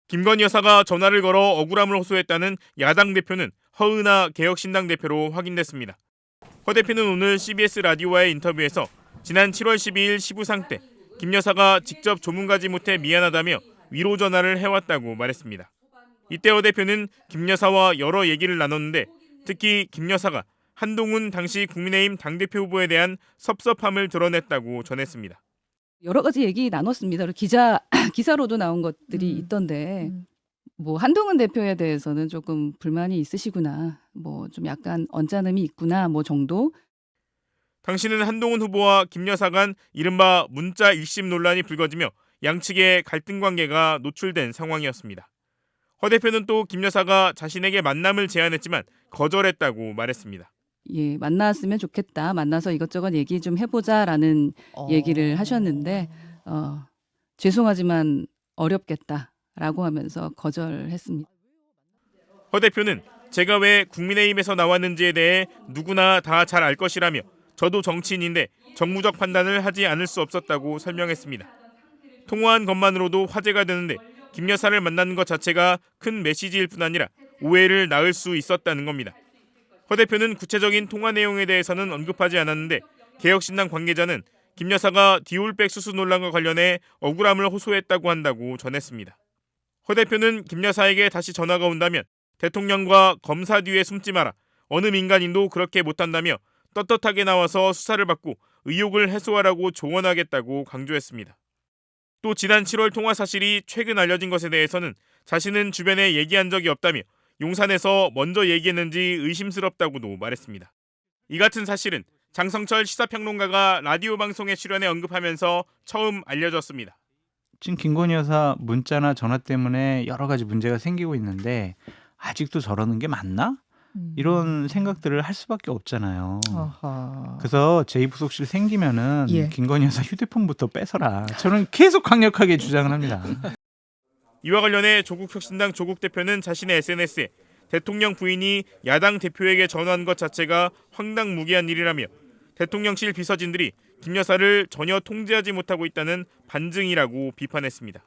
김건희 여사가 전화를 걸어 억울함을 호소했다는 야당 대표는 허은하 개혁신당 대표로 확인됐습니다. 허 대표는 오늘 CBS 라디오와의 인터뷰에서 지난 7월 12일 시부상 때 김 여사가 직접 조문가지 못해 미안하다며 위로 전화를 해왔다고 말했습니다. 이때 허 대표는 김 여사와 여러 얘기를 나눴는데 특히 김 여사가 한동훈 당시 국민의힘 당대표 후보에 대한 섭섭함을 드러냈다고 전했습니다. 여러 가지 얘기 나눴습니다. 기사로도 나온 것들이 있던데 뭐 한동훈 대표에 대해서는 조금 불만이 있으시구나. 뭐 좀 약간 언짢음이 있구나. 뭐 정도. 당시는 한동훈 후보와 김 여사 간 이른바 문자 일심 논란이 불거지며 양측의 갈등 관계가 노출된 상황이었습니다. 허 대표는 또 김 여사가 자신에게 만남을 제안했지만 거절했다고 말했습니다. 예, 만났으면 좋겠다. 만나서 이것저것 얘기 좀 해보자라는 얘기를 하셨는데 죄송하지만 어렵겠다라고 하면서 거절했습니다. 허 대표는 제가 왜 국민의힘에서 나왔는지에 대해 누구나 다 잘 알 것이라며 저도 정치인인데 정무적 판단을 하지 않을 수 없었다고 설명했습니다. 통화한 것만으로도 화제가 되는데 김 여사를 만나는 것 자체가 큰 메시지일 뿐 아니라 오해를 낳을 수 있었다는 겁니다. 허 대표는 구체적인 통화 내용에 대해서는 언급하지 않았는데 개혁신당 관계자는 김 여사가 디올백 수수 논란과 관련해 억울함을 호소했다고 한다고 전했습니다. 허 대표는 김 여사에게 다시 전화가 온다면 대통령과 검사 뒤에 숨지 마라. 어느 민간인도 그렇게 못한다며 떳떳하게 나와서 수사를 받고 의혹을 해소하라고 조언하겠다고 강조했습니다. 또 지난 7월 통화 사실이 최근 알려진 것에 대해서는 자신은 주변에 얘기한 적이 없다며 용산에서 먼저 얘기했는지 의심스럽다고도 말했습니다. 이 같은 사실은 장성철 시사평론가가 라디오 방송에 출연해 언급하면서 처음 알려졌습니다. 지금 김건희 여사 문자나 전화 때문에 여러 가지 문제가 생기고 있는데 아직도 저러는 게 맞나? 이런 생각들을 할 수밖에 없잖아요. 아하. 그래서 제2부속실 생기면은 예. 김건희 여사 휴대폰부터 뺏어라. 저는 계속 강력하게 주장을 합니다. 이와 관련해 조국혁신당 조국 대표는 자신의 SNS에 대통령 부인이 야당 대표에게 전화한 것 자체가 황당무계한 일이라며 대통령실 비서진들이 김 여사를 전혀 통제하지 못하고 있다는 반증이라고 비판했습니다.